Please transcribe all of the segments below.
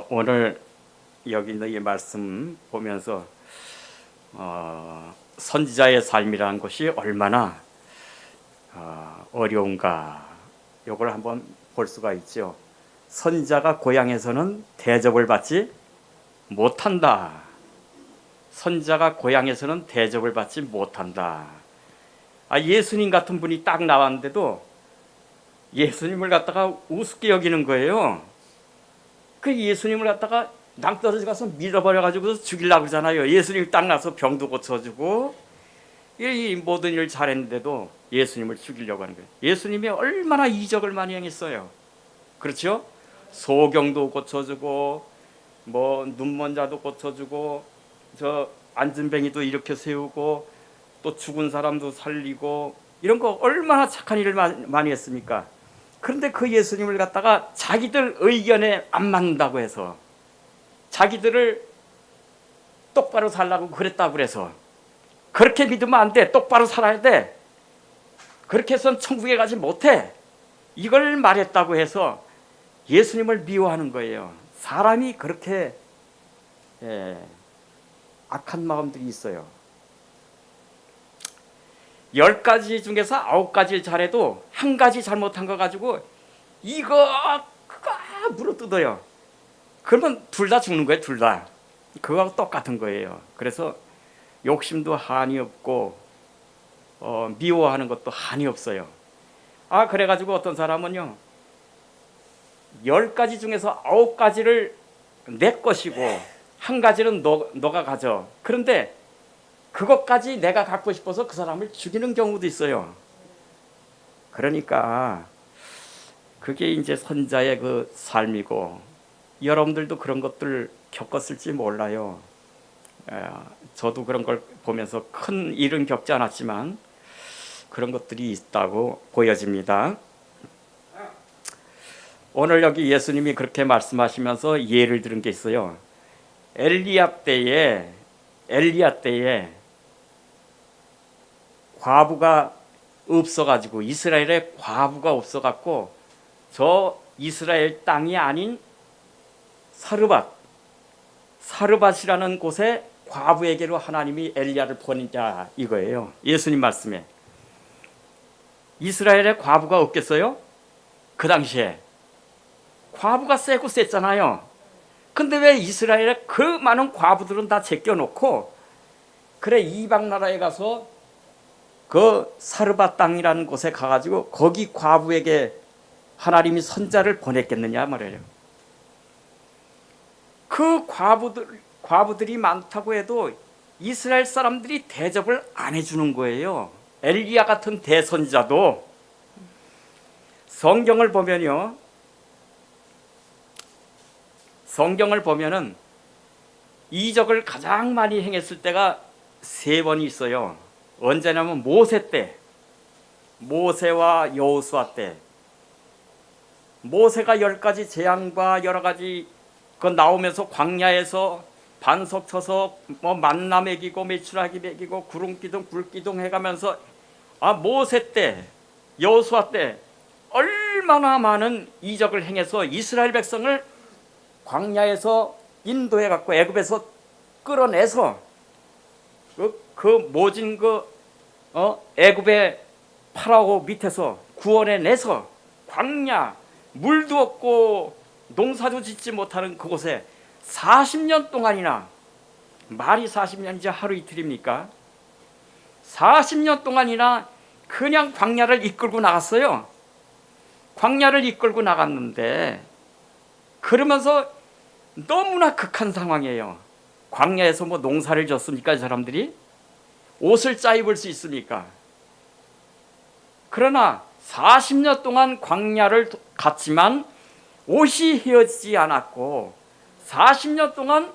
오늘 여기 있는 이 말씀 보면서 선지자의 삶이라는 것이 얼마나 어려운가 이걸 한번 볼 수가 있죠. 선지자가 고향에서는 대접을 받지 못한다. 선지자가 고향에서는 대접을 받지 못한다. 예수님 같은 분이 딱 나왔는데도 예수님을 갖다가 우습게 여기는 거예요. 그 예수님을 갖다가 낭떠러지 가서 밀어버려가지고 죽이려고 그러잖아요. 예수님 딱 나서 병도 고쳐주고 이 모든 일을 잘했는데도 예수님을 죽이려고 하는 거예요. 예수님이 얼마나 이적을 많이 행했어요. 그렇죠? 소경도 고쳐주고 뭐 눈먼 자도 고쳐주고 저 안진뱅이도 일으켜 세우고 또 죽은 사람도 살리고 이런 거 얼마나 착한 일을 많이 했습니까? 그런데 그 예수님을 갖다가 자기들 의견에 안 맞는다고 해서 자기들을 똑바로 살라고 그랬다고 그래서 그렇게 믿으면 안 돼. 똑바로 살아야 돼. 그렇게 해서는 천국에 가지 못해. 이걸 말했다고 해서 예수님을 미워하는 거예요. 사람이 그렇게 악한 마음들이 있어요. 10가지 중에서 9가지를 잘해도 한 가지 잘못한 거 가지고 이거 그거 물어뜯어요. 그러면 둘 다 죽는 거예요. 둘 다. 그거하고 똑같은 거예요. 그래서 욕심도 한이 없고 미워하는 것도 한이 없어요. 그래가지고 어떤 사람은요 10가지 중에서 9가지를 내 것이고 한 가지는 너가 가져. 그런데 그것까지 내가 갖고 싶어서 그 사람을 죽이는 경우도 있어요. 그러니까 그게 이제 선자의 그 삶이고 여러분들도 그런 것들 겪었을지 몰라요. 저도 그런 걸 보면서 큰 일은 겪지 않았지만 그런 것들이 있다고 보여집니다. 오늘 여기 예수님이 그렇게 말씀하시면서 예를 들은 게 있어요. 엘리야 때에 과부가 없어가지고 이스라엘에 과부가 없어갖고 저 이스라엘 땅이 아닌 사르밧이라는 곳에 과부에게로 하나님이 엘리야를 보내자 이거예요. 예수님 말씀에 이스라엘에 과부가 없겠어요? 그 당시에 과부가 세고 셌잖아요. 근데 왜 이스라엘에 그 많은 과부들은 다 제껴놓고 그래 이방 나라에 가서 그 사르밧 땅이라는 곳에 가가지고 거기 과부에게 하나님이 선자를 보냈겠느냐 말이에요. 그 과부들이 많다고 해도 이스라엘 사람들이 대접을 안 해주는 거예요. 엘리야 같은 대선자도 성경을 보면은 이적을 가장 많이 행했을 때가 3번이 있어요. 언제냐면 모세 때, 모세와 여호수아 때. 모세가 10가지 재앙과 여러 가지 그 나오면서 광야에서 반석 쳐서 뭐 만나 먹이고 메추라기 먹이고 구름 기둥 불 기둥 해가면서 모세 때 여호수아 때 얼마나 많은 이적을 행해서 이스라엘 백성을 광야에서 인도해 갖고 애굽에서 끌어내서 그 모진 애굽의 파라오 밑에서 구원해내서 광야 물도 없고 농사도 짓지 못하는 그곳에 40년 동안이나 말이 40년이지 하루 이틀입니까? 40년 동안이나 그냥 광야를 이끌고 나갔어요. 광야를 이끌고 나갔는데 그러면서 너무나 극한 상황이에요. 광야에서 뭐 농사를 졌습니까? 이 사람들이? 옷을 짜 입을 수 있습니까? 그러나 40년 동안 광야를 갔지만 옷이 헤어지지 않았고 40년 동안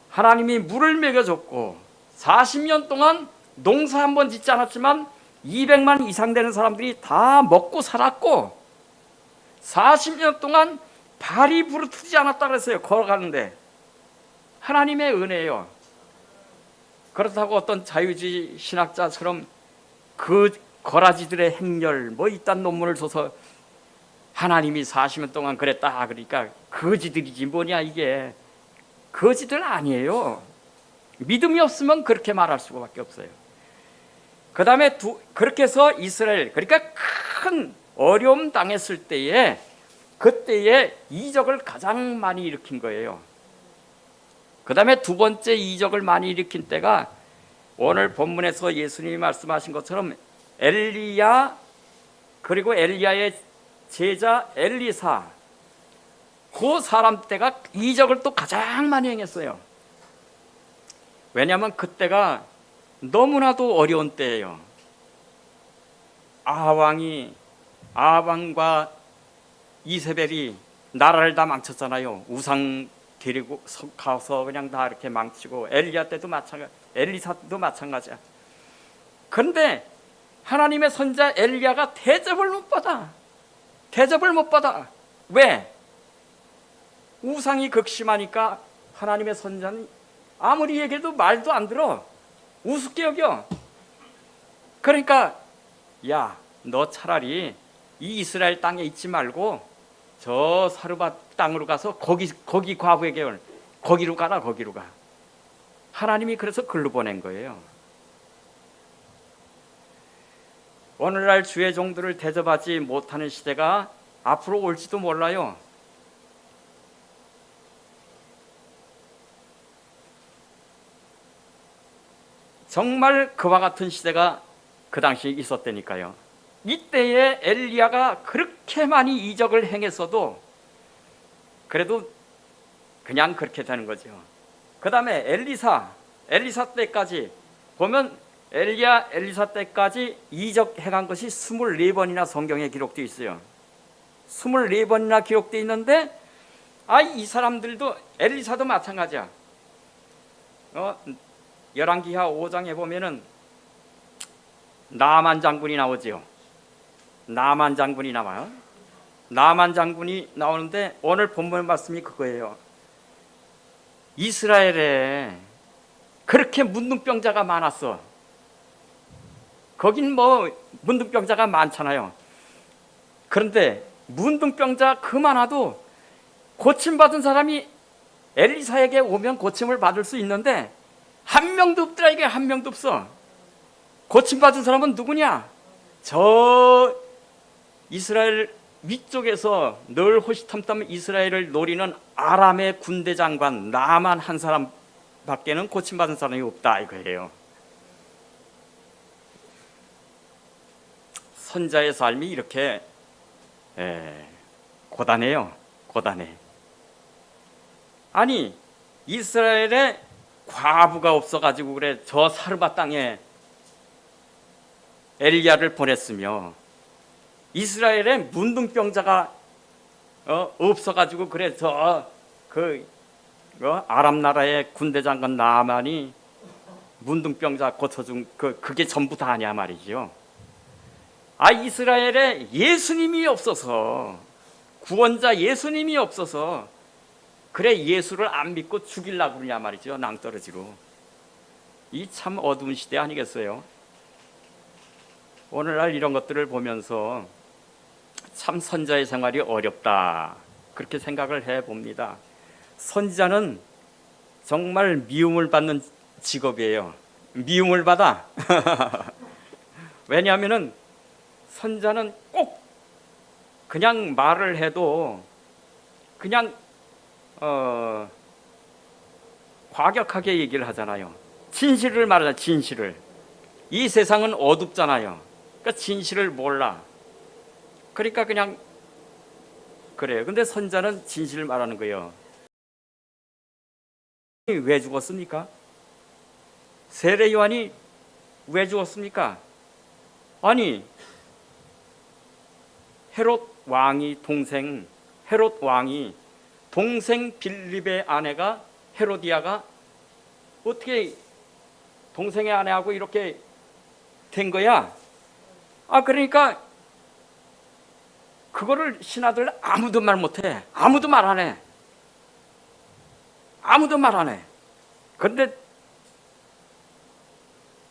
하나님이 물을 먹여줬고 40년 동안 농사 한 번 짓지 않았지만 200만 이상 되는 사람들이 다 먹고 살았고 40년 동안 발이 부르트지 않았다 그랬어요. 걸어가는데 하나님의 은혜예요. 그렇다고 어떤 자유주의 신학자처럼 그 거라지들의 행렬 뭐 이딴 논문을 써서 하나님이 40년 동안 그랬다 그러니까 거지들이지 뭐냐. 이게 거지들 아니에요. 믿음이 없으면 그렇게 말할 수밖에 없어요. 그 다음에 그렇게 해서 이스라엘, 그러니까 큰 어려움 당했을 때에 그때에 이적을 가장 많이 일으킨 거예요. 그 다음에 두 번째 이적을 많이 일으킨 때가 오늘 본문에서 예수님이 말씀하신 것처럼 엘리야, 그리고 엘리야의 제자 엘리사, 그 사람 때가 이적을 또 가장 많이 행했어요. 왜냐하면 그때가 너무나도 어려운 때예요. 아합왕과 이세벨이 나라를 다 망쳤잖아요. 우상 데리고 가서 그냥 다 이렇게 망치고, 엘리야 때도 마찬가지, 엘리사 때도 마찬가지야. 그런데 하나님의 선자 엘리야가 대접을 못 받아. 왜? 우상이 극심하니까 하나님의 선자는 아무리 얘기해도 말도 안 들어. 우습게 여겨. 그러니까 야, 너 차라리 이 이스라엘 땅에 있지 말고 저 사르밧 땅으로 가서 거기 과부의 계열, 거기로 가라. 하나님이 그래서 글로 보낸 거예요. 오늘날 주의 종들을 대접하지 못하는 시대가 앞으로 올지도 몰라요. 정말 그와 같은 시대가 그 당시에 있었다니까요. 이때에 엘리야가 그렇게 많이 이적을 행했어도 그래도 그냥 그렇게 되는 거죠. 그 다음에 엘리사 때까지 보면 엘리사 때까지 이적 행한 것이 24번이나 성경에 기록되어 있어요. 24번이나 기록되어 있는데 이 사람들도, 엘리사도 마찬가지야. 열왕기하 5장에 보면은 나만 장군이 나오지요. 나만 장군이 나와요. 나만 장군이 나오는데 오늘 본문 말씀이 그거예요. 이스라엘에 그렇게 문둥병자가 많았어. 거긴 뭐 문둥병자가 많잖아요. 그런데 문둥병자 그 많아도 고침받은 사람이 엘리사에게 오면 고침을 받을 수 있는데 한 명도 없더라. 이게 한 명도 없어. 고침받은 사람은 누구냐? 저 이스라엘 위쪽에서 늘 호시탐탐 이스라엘을 노리는 아람의 군대 장관 나만 한 사람밖에는 고침받은 사람이 없다 이거예요. 선자의 삶이 이렇게 고단해요. 고단해. 아니 이스라엘에 과부가 없어가지고 그래 저 사르밧 땅에 엘리야를 보냈으며 이스라엘에 문둥병자가 없어가지고 그래 아람 나라의 군대 장관 나만이 문둥병자 고쳐준 그게 전부 다 아니야 말이죠. 이스라엘에 예수님이 없어서, 구원자 예수님이 없어서 그래 예수를 안 믿고 죽이려고 그러냐 말이죠. 낭떠러지로. 이 참 어두운 시대 아니겠어요? 오늘날 이런 것들을 보면서 참 선자의 생활이 어렵다 그렇게 생각을 해봅니다. 선지자는 정말 미움을 받는 직업이에요. 미움을 받아. 왜냐하면 선자는 꼭 그냥 말을 해도 그냥 과격하게 얘기를 하잖아요. 진실을 말하잖아요. 진실을. 이 세상은 어둡잖아요. 그러니까 진실을 몰라. 그러니까 그냥 그래요. 근데 선자는 진실을 말하는 거예요. 왜 죽었습니까? 세례 요한이 왜 죽었습니까? 아니 헤롯 왕이 동생 빌립의 아내가 헤로디아가 어떻게 동생의 아내하고 이렇게 된 거야? 그러니까 그거를 신하들 아무도 말 못해. 아무도 말 안 해. 그런데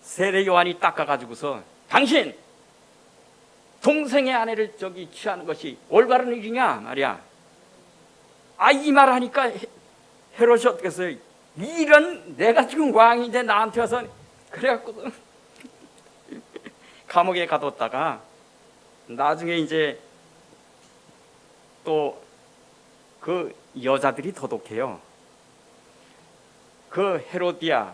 세례 요한이 닦아가지고서 당신 동생의 아내를 저기 취하는 것이 올바른 일이냐 말이야. 이 말 하니까 헤롯이 어떻게 했어요? 이런 내가 지금 왕인데 나한테 와서 그래갖고 감옥에 가뒀다가 나중에 이제 또 그 여자들이 도독해요. 그 헤롯의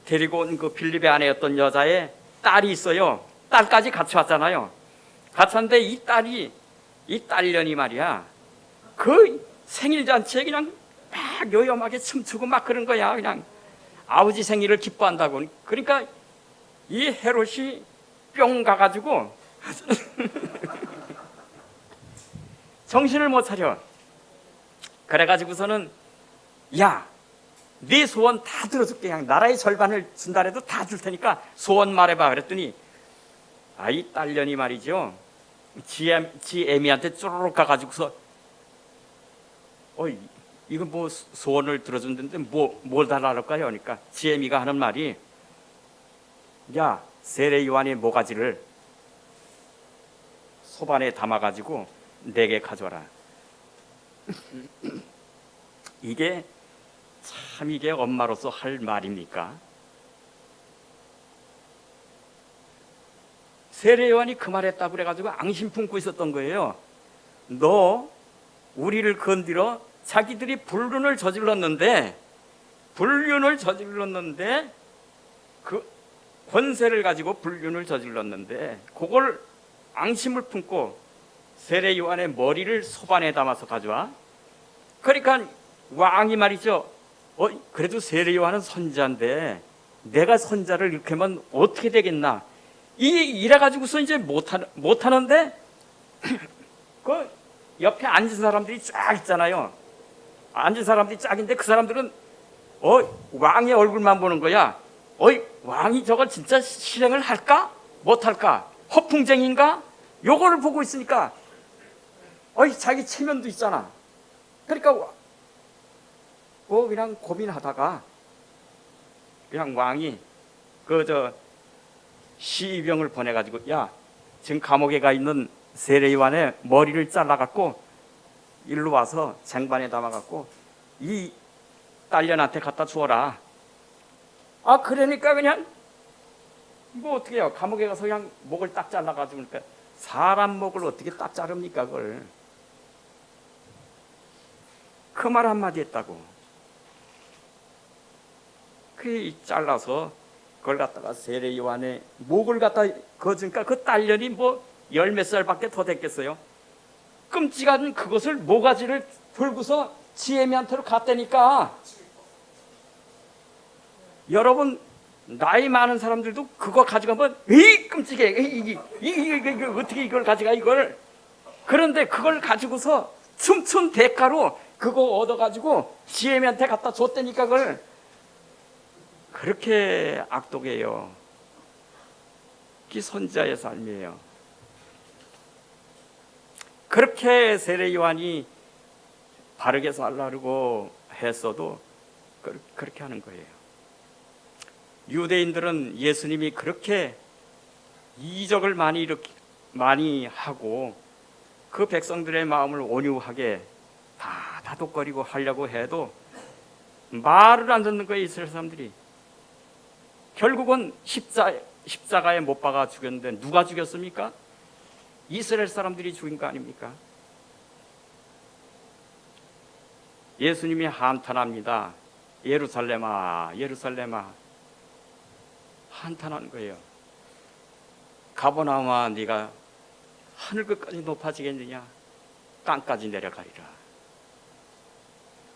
데리고 온 그 빌립의 아내였던 여자의 딸이 있어요. 딸까지 같이 왔잖아요. 같이 왔는데 이 딸년이 말이야, 그 생일잔치에 그냥 막 요염하게 춤추고 막 그런 거야. 그냥 아버지 생일을 기뻐한다고. 그러니까 이 헤롯이 뿅 가가지고 정신을 못 차려. 그래가지고서는 야, 네 소원 다 들어줄게. 그냥 나라의 절반을 준다 해도 다 줄 테니까 소원 말해봐. 그랬더니 이 딸년이 말이죠, 지 애미한테 쪼르륵 가가지고서 이거 뭐 소원을 들어준다는데 뭘 달라할까요? 그러니까 지 애미가 하는 말이, 야, 세례 요한의 모가지를 소반에 담아가지고 내게 가져와라. 이게 엄마로서 할 말입니까? 세례 요한이 그 말했다고 그래가지고 앙심 품고 있었던 거예요. 너 우리를 건드려 자기들이 불륜을 저질렀는데 그 권세를 가지고 불륜을 저질렀는데 그걸 앙심을 품고 세례 요한의 머리를 소반에 담아서 가져와. 그러니까 왕이 말이죠, 그래도 세례 요한은 선자인데 내가 선자를 이렇게 하면 어떻게 되겠나, 이래가지고서 이제 못하는데 그 옆에 앉은 사람들이 쫙 있잖아요. 앉은 사람들이 쫙인데 그 사람들은 왕의 얼굴만 보는 거야. 왕이 저걸 진짜 실행을 할까? 못할까? 허풍쟁인가? 요거를 보고 있으니까 자기 체면도 있잖아. 그러니까 그냥 고민하다가 그냥 왕이 시병을 보내가지고, 야, 지금 감옥에 가 있는 세례 요한의 머리를 잘라갖고 일로 와서 쟁반에 담아갖고 이 딸년한테 갖다 주어라. 그러니까 그냥 뭐 어떻게 해요? 감옥에 가서 그냥 목을 딱 잘라가지고, 그러니까 사람 목을 어떻게 딱 자릅니까 그걸? 그 말 한마디 했다고. 그 잘라서 그걸 갖다가 세례 요한의 목을 갖다 거으니까 그 딸년이 뭐 열 몇 살밖에 더 됐겠어요. 끔찍한 그것을 모가지를 들고서 지혜미한테로 갔다니까. 여러분, 나이 많은 사람들도 그거 가져가면 끔찍해. 이게 어떻게 이걸 가져가 이걸. 그런데 그걸 가지고서 춤춘 대가로 그거 얻어가지고 지혜미한테 갖다 줬다니까. 그걸 그렇게 악독해요. 그게 선자의 삶이에요. 그렇게 세례 요한이 바르게 살라고 했어도 그렇게 하는 거예요. 유대인들은 예수님이 그렇게 이적을 많이 하고 그 백성들의 마음을 온유하게 다 다독거리고 하려고 해도 말을 안 듣는 거예요. 이스라엘 사람들이. 결국은 십자가에 못 박아 죽였는데 누가 죽였습니까? 이스라엘 사람들이 죽인 거 아닙니까? 예수님이 한탄합니다. 예루살렘아, 예루살렘아. 한탄하는 거예요. 가버나움아, 네가 하늘 끝까지 높아지겠느냐? 땅까지 내려가리라.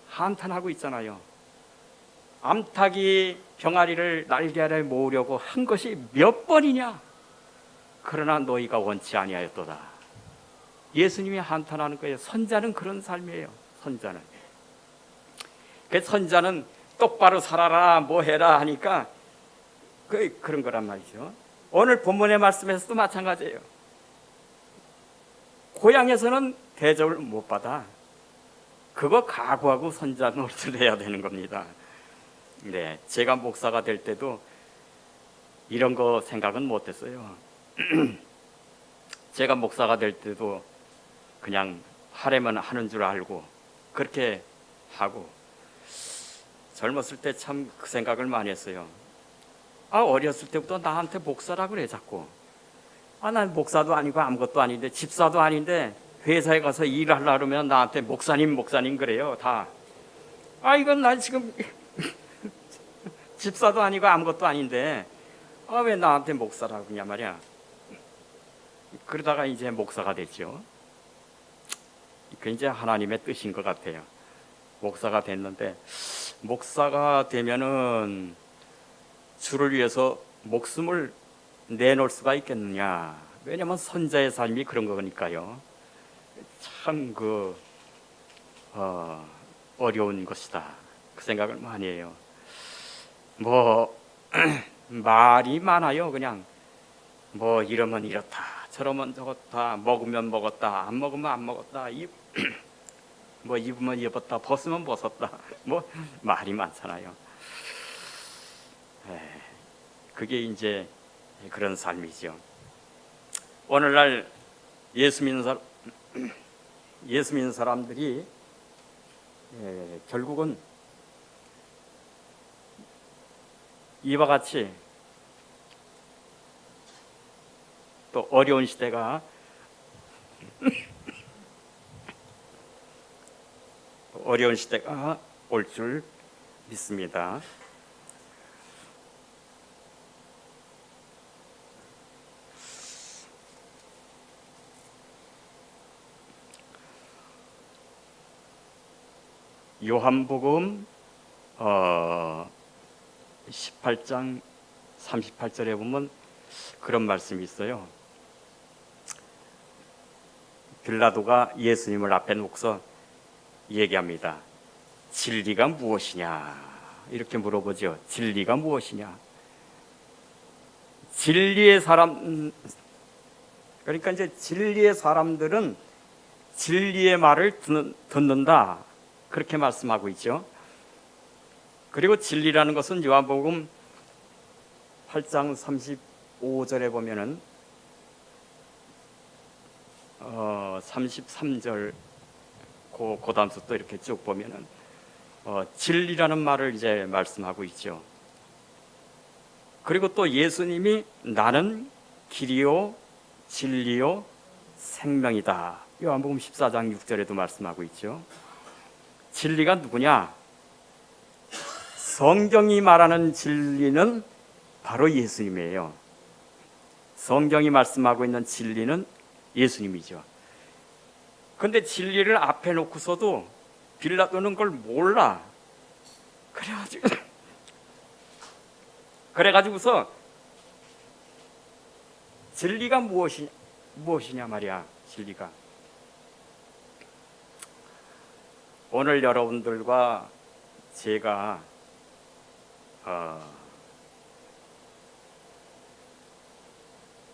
한탄하고 있잖아요. 암탉이 병아리를 날개 아래 모으려고 한 것이 몇 번이냐? 그러나 너희가 원치 아니하였도다. 예수님이 한탄하는 거예요. 선자는 그런 삶이에요. 선자는. 그 선자는 똑바로 살아라, 뭐 해라 하니까 그런 거란 말이죠. 오늘 본문의 말씀에서도 마찬가지예요. 고향에서는 대접을 못 받아. 그거 각오하고 선자 노릇을 해야 되는 겁니다. 네, 제가 목사가 될 때도 이런 거 생각은 못했어요. 제가 목사가 될 때도 그냥 하려면 하는 줄 알고 그렇게 하고, 젊었을 때 참 그 생각을 많이 했어요. 어렸을 때부터 나한테 목사라 그래 자꾸. 난 목사도 아니고 아무것도 아닌데, 집사도 아닌데 회사에 가서 일을 하려고 그러면 나한테 목사님 그래요 다. 이건 난 지금 집사도 아니고 아무것도 아닌데 왜 나한테 목사라고 그러냐 말이야. 그러다가 이제 목사가 됐죠. 그 이제 하나님의 뜻인 것 같아요. 목사가 됐는데, 목사가 되면은 주를 위해서 목숨을 내놓을 수가 있겠느냐. 왜냐면 선자의 삶이 그런 거니까요. 참 어려운 것이다, 그 생각을 많이 해요. 말이 많아요. 그냥 이러면 이렇다, 저러면 저렇다, 먹으면 먹었다, 안 먹으면 안 먹었다, 입으면 입었다, 벗으면 벗었다, 말이 많잖아요. 그게 이제 그런 삶이죠. 오늘날 예수 믿는 사람들이 결국은 이와 같이 또 어려운 시대가 올 줄 믿습니다. 요한복음 18장 38절에 보면 그런 말씀이 있어요. 빌라도가 예수님을 앞에 놓고서 얘기합니다. 진리가 무엇이냐, 이렇게 물어보죠. 진리가 무엇이냐. 진리의 사람, 그러니까 이제 진리의 사람들은 진리의 말을 듣는다, 그렇게 말씀하고 있죠. 그리고 진리라는 것은 요한복음 8장 35절에 보면은 33절 고담수도 이렇게 쭉 보면은 진리라는 말을 이제 말씀하고 있죠. 그리고 또 예수님이 나는 길이요 진리요 생명이다, 요한복음 14장 6절에도 말씀하고 있죠. 진리가 누구냐? 성경이 말하는 진리는 바로 예수님이에요. 성경이 말씀하고 있는 진리는 예수님이죠. 그런데 진리를 앞에 놓고서도 빌라도는 그걸 몰라. 그래가지고서 진리가 무엇이냐 말이야. 진리가 오늘 여러분들과 제가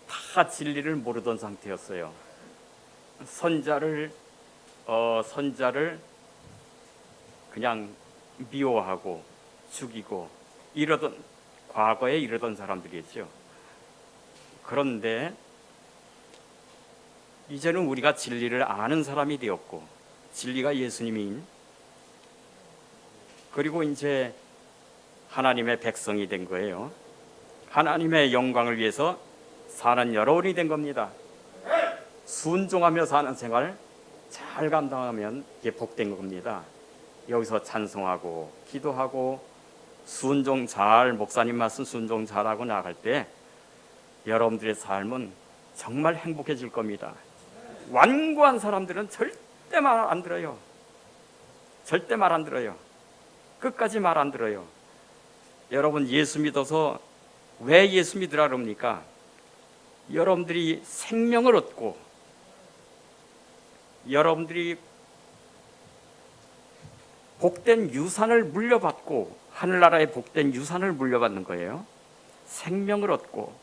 다 진리를 모르던 상태였어요. 선자를 그냥 미워하고 죽이고 과거에 이러던 사람들이었죠. 그런데 이제는 우리가 진리를 아는 사람이 되었고, 진리가 예수님인, 그리고 이제 하나님의 백성이 된 거예요. 하나님의 영광을 위해서 사는 여러분이 된 겁니다. 순종하며 사는 생활 잘 감당하면 이게 복된 겁니다. 여기서 찬송하고 기도하고 목사님 말씀 순종 잘하고 나갈 때 여러분들의 삶은 정말 행복해질 겁니다. 완고한 사람들은 절대 말 안 들어요. 절대 말 안 들어요. 끝까지 말 안 들어요. 여러분 예수 믿어서 왜 예수 믿으라 그럽니까? 여러분들이 생명을 얻고, 여러분들이 복된 유산을 물려받고, 하늘나라의 복된 유산을 물려받는 거예요. 생명을 얻고,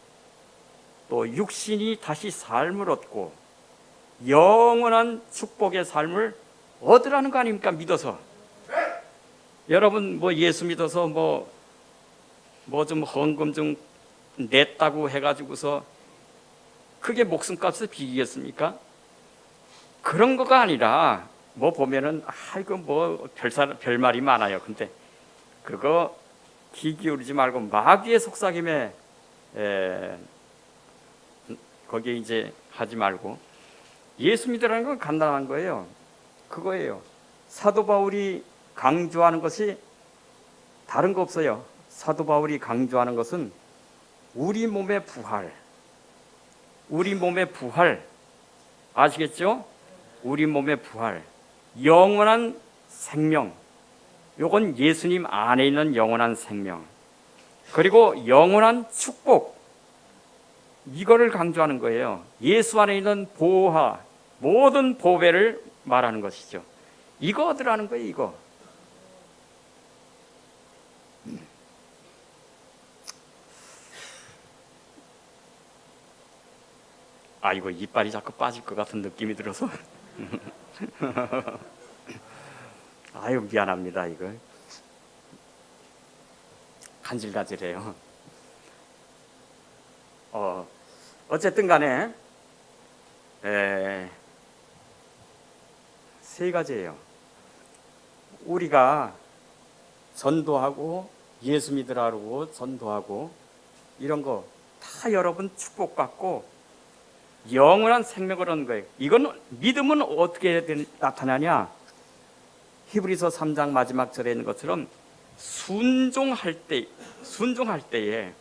또 육신이 다시 삶을 얻고 영원한 축복의 삶을 얻으라는 거 아닙니까? 믿어서. 여러분 예수 믿어서 좀 헌금 좀 냈다고 해가지고서 그게 목숨값을 비기겠습니까? 그런 거가 아니라 뭐 보면은 아이고 뭐 별말이 많아요. 근데 그거 귀 기울이지 말고 마귀의 속삭임에 거기에 이제 하지 말고 예수 믿으라는 건 간단한 거예요. 그거예요. 사도 바울이 강조하는 것이 다른 거 없어요. 사도 바울이 강조하는 것은 우리 몸의 부활, 우리 몸의 부활 아시겠죠? 우리 몸의 부활, 영원한 생명. 요건 예수님 안에 있는 영원한 생명. 그리고 영원한 축복. 이거를 강조하는 거예요. 예수 안에 있는 보화, 모든 보배를 말하는 것이죠. 이거 얻으라는 거예요, 이거. 이거 이빨이 자꾸 빠질 것 같은 느낌이 들어서. 아유, 미안합니다, 이거. 간질간질해요. 어쨌든 간에, 세 가지예요. 우리가 전도하고, 예수 믿으라고 전도하고, 이런 거 다 여러분 축복받고, 영원한 생명을 얻는 거예요. 이건 믿음은 어떻게 나타나냐? 히브리서 3장 마지막 절에 있는 것처럼 순종할 때에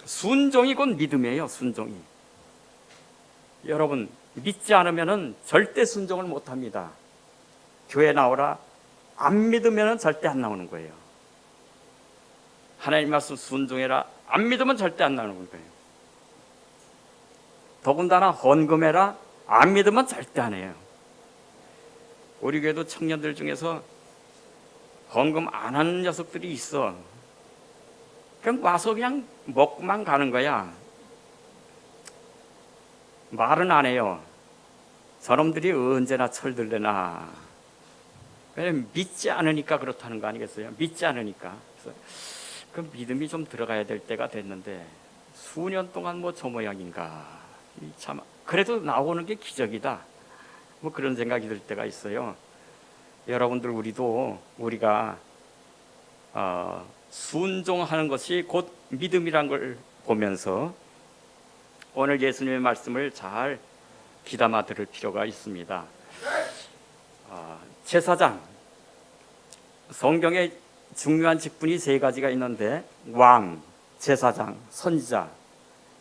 순종이 곧 믿음이에요. 순종이. 여러분 믿지 않으면은 절대 순종을 못 합니다. 교회 나오라 안 믿으면은 절대 안 나오는 거예요. 하나님 말씀 순종해라 안 믿으면 절대 안 나오는 거예요. 더군다나 헌금해라 안 믿으면 절대 안 해요. 우리 교회도 청년들 중에서 헌금 안 하는 녀석들이 있어. 그냥 와서 그냥 먹고만 가는 거야. 말은 안 해요. 저놈들이 언제나 철들려나. 왜냐면 믿지 않으니까 그렇다는 거 아니겠어요? 믿지 않으니까. 그래서 그 믿음이 좀 들어가야 될 때가 됐는데 수년 동안 뭐 저 모양인가. 참 그래도 나오는 게 기적이다. 뭐 그런 생각이 들 때가 있어요. 여러분들 우리가 순종하는 것이 곧 믿음이란 걸 보면서 오늘 예수님의 말씀을 잘 귀담아 들을 필요가 있습니다. 제사장, 성경에 중요한 직분이 세 가지가 있는데 왕, 제사장, 선지자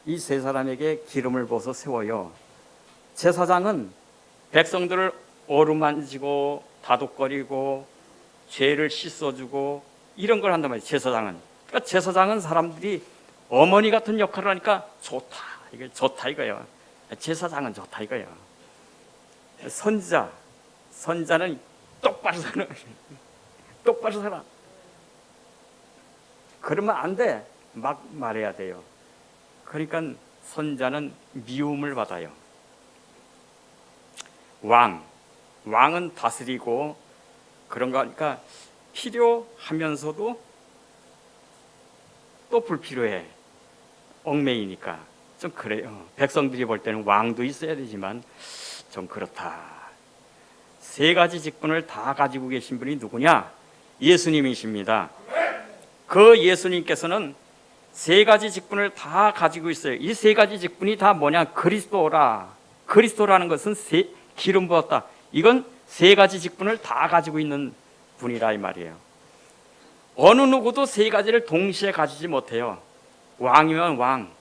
이 세 사람에게 기름을 부어서 세워요. 제사장은 백성들을 어루만지고 다독거리고 죄를 씻어주고 이런 걸 한단 말이에요. 제사장은. 그러니까 제사장은 사람들이 어머니 같은 역할을 하니까 좋다. 이게 좋다 이거예요. 제사장은 좋다 이거예요. 선지자는 똑바로 살아. 똑바로 살아. 그러면 안 돼. 막 말해야 돼요. 그러니까 선지자는 미움을 받아요. 왕은 다스리고 그런 거 하니까 필요하면서도 또 불필요해. 얽매이니까 좀 그래요. 백성들이 볼 때는 왕도 있어야 되지만 좀 그렇다. 세 가지 직분을 다 가지고 계신 분이 누구냐? 예수님이십니다. 그 예수님께서는 세 가지 직분을 다 가지고 있어요. 이 세 가지 직분이 다 뭐냐? 그리스도라는 것은 기름 부었다. 이건 세 가지 직분을 다 가지고 있는 분이라 이 말이에요. 어느 누구도 세 가지를 동시에 가지지 못해요. 왕이면 왕,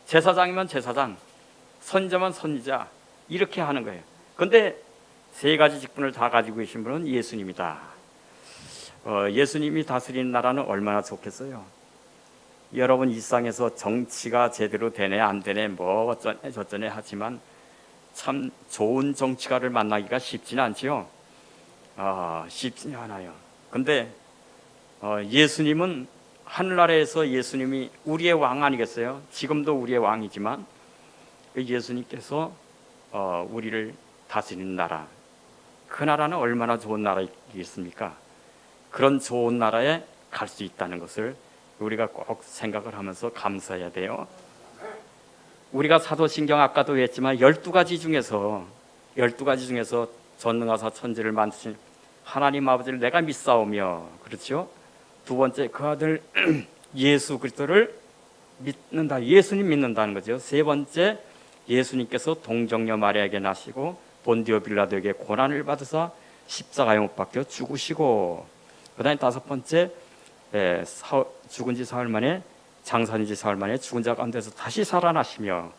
제사장이면 제사장, 선지자면 선지자 이렇게 하는 거예요. 그런데 세 가지 직분을 다 가지고 계신 분은 예수님이다. 예수님이 다스리는 나라는 얼마나 좋겠어요. 여러분 일상에서 정치가 제대로 되네 안 되네 뭐 어쩌네 저쩌네 하지만 참 좋은 정치가를 만나기가 쉽지는 않지요. 쉽지 않아요. 근데 예수님은 하늘나라에서 예수님이 우리의 왕 아니겠어요? 지금도 우리의 왕이지만 예수님께서 우리를 다스리는 나라, 그 나라는 얼마나 좋은 나라이겠습니까? 그런 좋은 나라에 갈 수 있다는 것을 우리가 꼭 생각을 하면서 감사해야 돼요. 우리가 사도신경 아까도 했지만 12가지 중에서 12가지 중에서 전능하사 천지를 만드신 하나님 아버지를 내가 믿사오며, 그렇죠? 두 번째 그 아들 예수 그리스도를 믿는다, 예수님 믿는다는 거죠. 세 번째 예수님께서 동정녀 마리아에게 나시고 본디오 빌라도에게 고난을 받으사 십자가에 못 박혀 죽으시고, 그 다음에 다섯 번째 죽은 지 사흘 만에, 장사한 지 사흘 만에 죽은 자 가운데서 다시 살아나시며,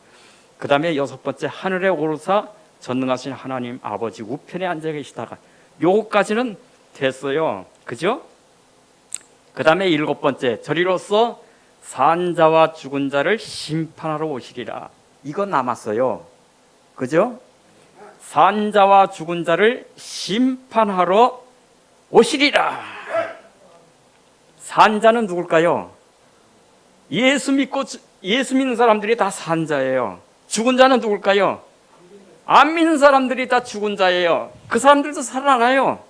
그 다음에 여섯 번째 하늘에 오르사 전능하신 하나님 아버지 우편에 앉아 계시다가, 요거까지는 됐어요, 그죠? 그 다음에 일곱 번째 저리로서 산자와 죽은 자를 심판하러 오시리라, 이거 남았어요, 그죠? 산자와 죽은 자를 심판하러 오시리라. 산자는 누굴까요? 예수 믿는 사람들이 다 산자예요. 죽은 자는 누굴까요? 안 믿는 사람들이 다 죽은 자예요. 그 사람들도 살아나요.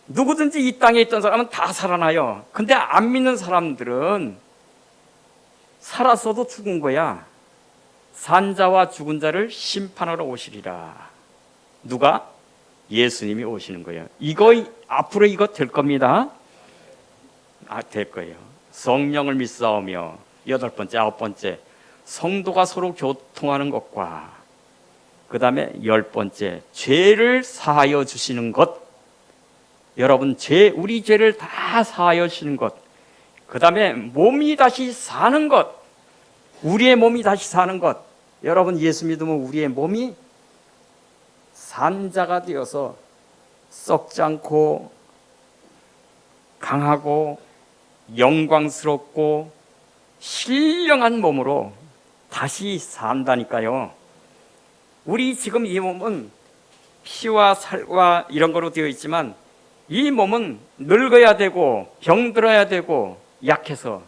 누구든지 이 땅에 있던 사람은 다 살아나요. 근데 안 믿는 사람들은 살았어도 죽은 거야. 산자와 죽은 자를 심판하러 오시리라. 누가? 예수님이 오시는 거예요. 이거 앞으로 이거 될 겁니다. 될 거예요. 성령을 믿사오며, 여덟 번째, 아홉 번째 성도가 서로 교통하는 것과, 그 다음에 열 번째 죄를 사하여 주시는 것. 여러분 우리 죄를 다 사하여 주시는 것. 그 다음에 몸이 다시 사는 것. 우리의 몸이 다시 사는 것. 여러분 예수 믿으면 우리의 몸이 산자가 되어서 썩지 않고 강하고 영광스럽고 신령한 몸으로 다시 산다니까요. 우리 지금 이 몸은 피와 살과 이런 거로 되어 있지만, 이 몸은 늙어야 되고 병들어야 되고 약해서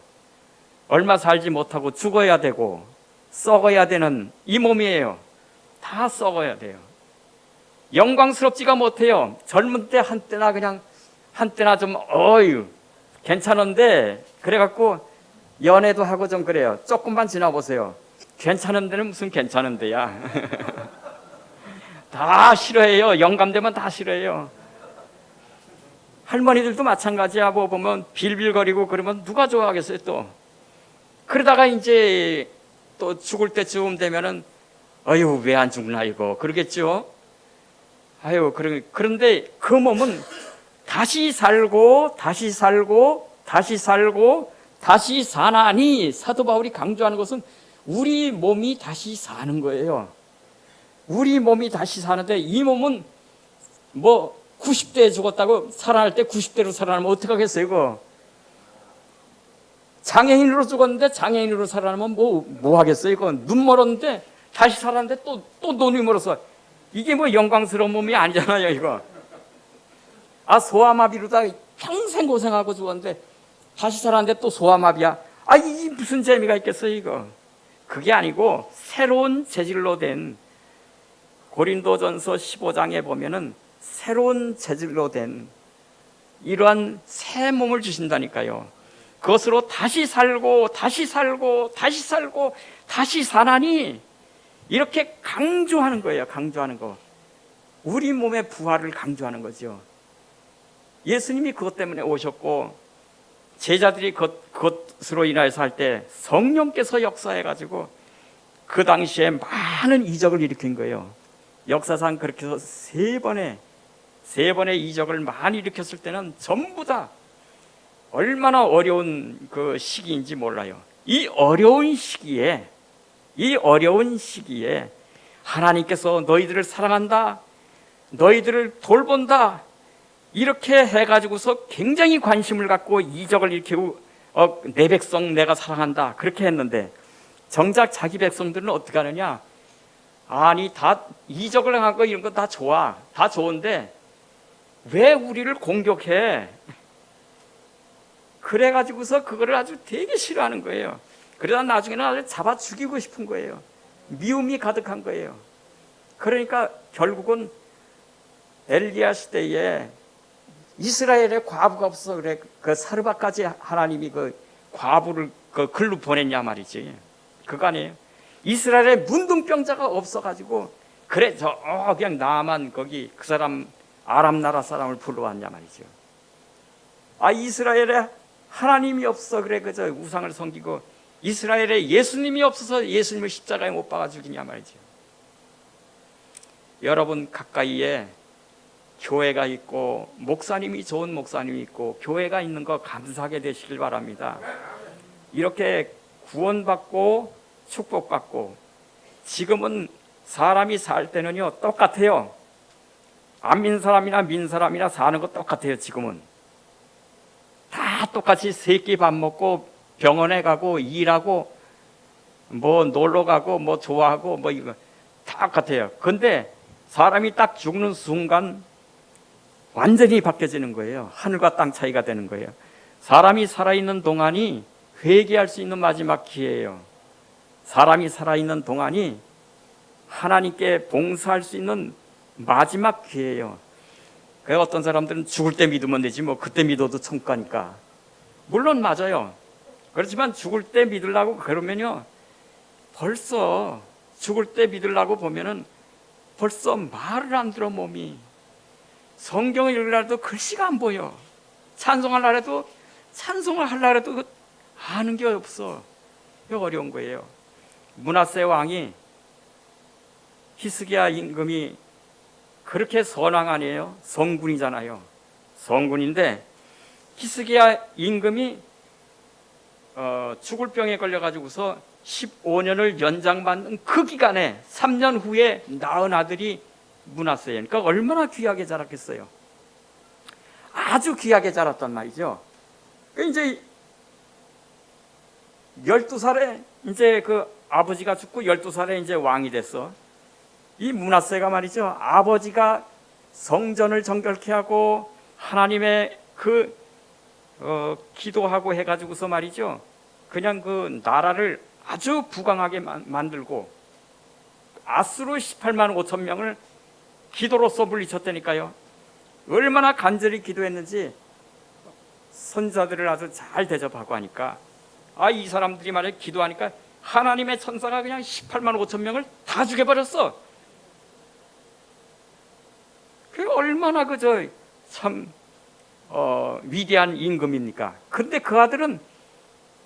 얼마 살지 못하고 죽어야 되고 썩어야 되는 이 몸이에요. 다 썩어야 돼요. 영광스럽지가 못해요. 젊은 때 한때나 좀 괜찮은데, 그래갖고 연애도 하고 좀 그래요. 조금만 지나보세요. 괜찮은 데는 무슨 괜찮은 데야. 다 싫어해요. 영감되면 다 싫어해요. 할머니들도 마찬가지야. 뭐 보면 빌빌거리고 그러면 누가 좋아하겠어요 또. 그러다가 이제 또 죽을 때쯤 되면은 아유 왜 안 죽나 이거 그러겠죠. 아유 그런데 그 몸은 다시 살고 다시 살고 다시 살고 다시 사나니, 사도 바울이 강조하는 것은 우리 몸이 다시 사는 거예요. 우리 몸이 다시 사는데, 이 몸은 뭐 90대에 죽었다고 살아날 때 90대로 살아나면 어떡하겠어요 이거. 장애인으로 죽었는데 장애인으로 살아나면 뭐 하겠어요 이거. 눈 멀었는데 다시 살았는데 또 눈이 멀어서, 이게 뭐 영광스러운 몸이 아니잖아요 이거. 소아마비로다 평생 고생하고 죽었는데 다시 살았는데 또 소아마비야. 이게 무슨 재미가 있겠어요 이거. 그게 아니고 새로운 재질로 된, 고린도전서 15장에 보면은 새로운 재질로 된 이러한 새 몸을 주신다니까요. 그것으로 다시 살고 다시 살고 다시 살고 다시 사나니, 이렇게 강조하는 거예요. 강조하는 거. 우리 몸의 부활을 강조하는 거죠. 예수님이 그것 때문에 오셨고, 제자들이 그것으로 인하여서 할 때 성령께서 역사해가지고 그 당시에 많은 이적을 일으킨 거예요. 역사상 그렇게 해서 세 번의 이적을 많이 일으켰을 때는 전부 다 얼마나 어려운 그 시기인지 몰라요. 이 어려운 시기에 하나님께서 너희들을 사랑한다, 너희들을 돌본다, 이렇게 해가지고서 굉장히 관심을 갖고 이적을 일으키고 내 백성 내가 사랑한다 그렇게 했는데, 정작 자기 백성들은 어떻게 하느냐. 다 이적을 하고 이런 거 다 좋아, 다 좋은데 왜 우리를 공격해? 그래가지고서 그거를 아주 되게 싫어하는 거예요. 그러다 나중에는 아주 잡아 죽이고 싶은 거예요. 미움이 가득한 거예요. 그러니까 결국은 엘리야 시대에 이스라엘에 과부가 없어 그래. 그 사르밧까지 하나님이 그 과부를 그 글로 보냈냐 말이지. 그거 아니에요. 이스라엘에 문둥병자가 없어가지고 그래 그냥 나만 거기 그 사람 아람 나라 사람을 불러왔냐 말이죠. 이스라엘에 하나님이 없어 그래 그저 우상을 섬기고 이스라엘에 예수님이 없어서 예수님을 십자가에 못 박아 죽이냐 말이죠. 여러분 가까이에 교회가 있고 목사님이 좋은 목사님이 있고 교회가 있는 거 감사하게 되시길 바랍니다. 이렇게 구원받고 축복받고 지금은 사람이 살 때는요 똑같아요. 안 민 사람이나 민 사람이나 사는 거 똑같아요. 지금은 다 똑같이 세 끼 밥 먹고 병원에 가고 일하고 뭐 놀러 가고 뭐 좋아하고 뭐 이거 다 똑같아요. 근데 사람이 딱 죽는 순간 완전히 바뀌어지는 거예요. 하늘과 땅 차이가 되는 거예요. 사람이 살아있는 동안이 회개할 수 있는 마지막 기회예요. 사람이 살아있는 동안이 하나님께 봉사할 수 있는 마지막 기회예요. 그래서 어떤 사람들은 죽을 때 믿으면 되지 뭐 그때 믿어도 천국 가니까. 물론 맞아요. 그렇지만 죽을 때 믿으려고 그러면요 벌써 죽을 때 믿으려고 보면은 벌써 말을 안 들어 몸이. 성경을 읽으려 해도 글씨가 안 보여. 찬송하려 해도 찬송을 하려 해도 아는 게 없어. 이거 어려운 거예요. 므낫세 왕이 히스기야 임금이 그렇게 선왕 아니에요? 성군이잖아요. 성군인데 히스기야 임금이 죽을 병에 걸려가지고서 15년을 연장받는 그 기간에 3년 후에 낳은 아들이 므낫세예요. 그러니까 얼마나 귀하게 자랐겠어요. 아주 귀하게 자랐단 말이죠. 이제 12살에 이제 그 아버지가 죽고 12살에 이제 왕이 됐어. 이 므낫세가 말이죠. 아버지가 성전을 정결케 하고 하나님의 기도하고 해가지고서 말이죠. 그냥 그 나라를 아주 부강하게 만들고 아수르 18만 5천 명을 기도로서 물리쳤다니까요. 얼마나 간절히 기도했는지 선자들을 아주 잘 대접하고 하니까 이 사람들이 말이야 기도하니까 하나님의 천사가 그냥 18만 5천 명을 다 죽여버렸어. 그게 얼마나 참 위대한 임금입니까? 근데 그 아들은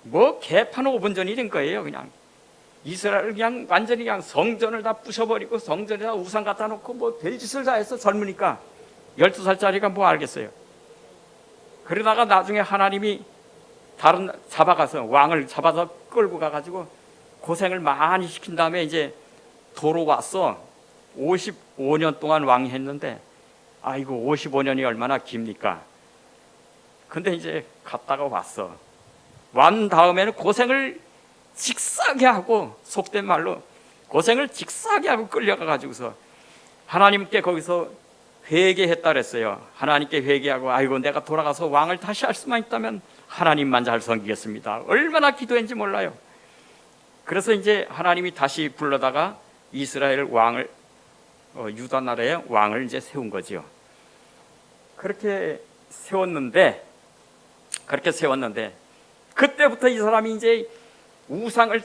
뭐 개판 5분 전이 된 거예요. 그냥 이스라엘을 그냥 완전히 그냥 성전을 다 부셔버리고 성전에다 우상 갖다 놓고 뭐 별짓을 다 해서 젊으니까 12살짜리가 뭐 알겠어요. 그러다가 나중에 하나님이 잡아가서 왕을 잡아서 끌고 가가지고 고생을 많이 시킨 다음에 이제 도로 왔어. 55년 동안 왕이 했는데 아이고 55년이 얼마나 깁니까? 근데 이제 갔다가 왔어. 완 다음에는 고생을 직사하게 하고 속된 말로 고생을 직사하게 하고 끌려가가지고서 하나님께 거기서 회개했다 그랬어요. 하나님께 회개하고 아이고 내가 돌아가서 왕을 다시 할 수만 있다면 하나님만 잘 섬기겠습니다. 얼마나 기도했는지 몰라요. 그래서 이제 하나님이 다시 불러다가 이스라엘 왕을 유다 나라의 왕을 이제 세운 거지요. 그렇게 세웠는데 그때부터 이 사람이 이제 우상을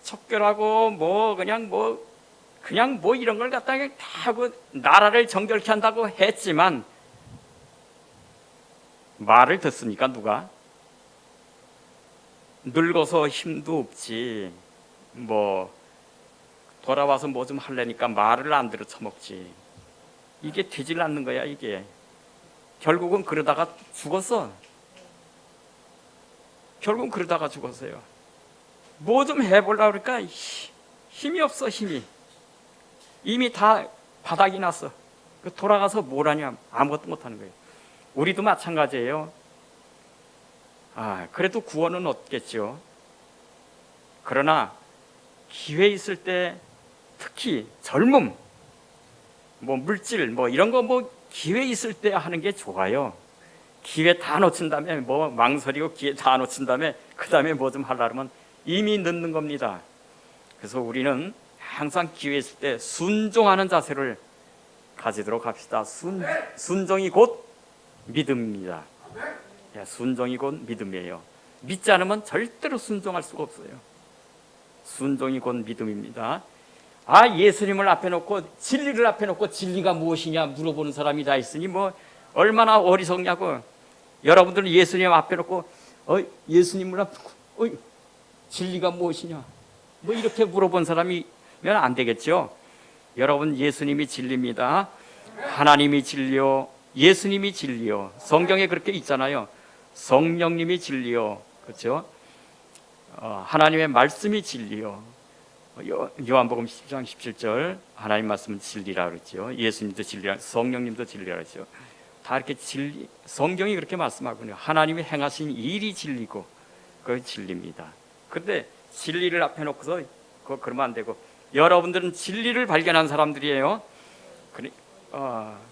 척결하고 그냥 이런 걸 갖다가 다 하고 나라를 정결케 한다고 했지만 말을 듣습니까 누가? 늙어서 힘도 없지 돌아와서 뭐 좀 하려니까 말을 안 들어 처먹지. 이게 되질 않는 거야. 이게 결국은 그러다가 죽었어. 결국은 그러다가 죽었어요. 뭐 좀 해보려고 그러니까 힘이 없어. 힘이 이미 다 바닥이 났어. 돌아가서 뭘 하냐? 아무것도 못하는 거예요. 우리도 마찬가지예요. 그래도 구원은 얻겠죠. 그러나 기회 있을 때 특히 젊음, 물질, 이런 거 기회 있을 때 하는 게 좋아요. 기회 다 놓친 다음에 망설이고 기회 다 놓친 다음에 그 다음에 뭐 좀 하려고 하면 이미 늦는 겁니다. 그래서 우리는 항상 기회 있을 때 순종하는 자세를 가지도록 합시다. 순종이 곧 믿음입니다. 순종이 곧 믿음이에요. 믿지 않으면 절대로 순종할 수가 없어요. 순종이 곧 믿음입니다. 아, 예수님을 앞에 놓고 진리를 앞에 놓고 진리가 무엇이냐 물어보는 사람이 다 있으니 뭐 얼마나 어리석냐고. 여러분들은 예수님 앞에 놓고 예수님을 앞에 놓고 진리가 무엇이냐 뭐 이렇게 물어본 사람이면 안 되겠죠. 여러분, 예수님이 진리입니다. 하나님이 진리요, 예수님이 진리요. 성경에 그렇게 있잖아요. 성령님이 진리요, 그렇죠? 하나님의 말씀이 진리요. 요한복음 10장 17절 하나님 말씀은 진리라 그랬죠. 예수님도 진리라, 성령님도 진리라 그랬죠. 다 이렇게 진리, 성경이 그렇게 말씀하거든요. 하나님이 행하신 일이 진리고 그게 진리입니다. 그런데 진리를 앞에 놓고서 그러면 안 되고, 여러분들은 진리를 발견한 사람들이에요.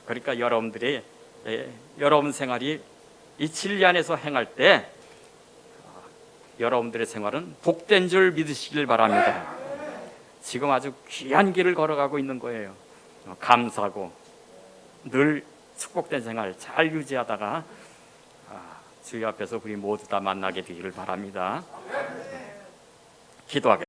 그러니까 여러분들이 여러분 생활이 이 진리 안에서 행할 때 여러분들의 생활은 복된 줄 믿으시길 바랍니다. 지금 아주 귀한 길을 걸어가고 있는 거예요. 감사하고 늘 축복된 생활 잘 유지하다가 주여 앞에서 우리 모두 다 만나게 되기를 바랍니다. 기도하겠습니다.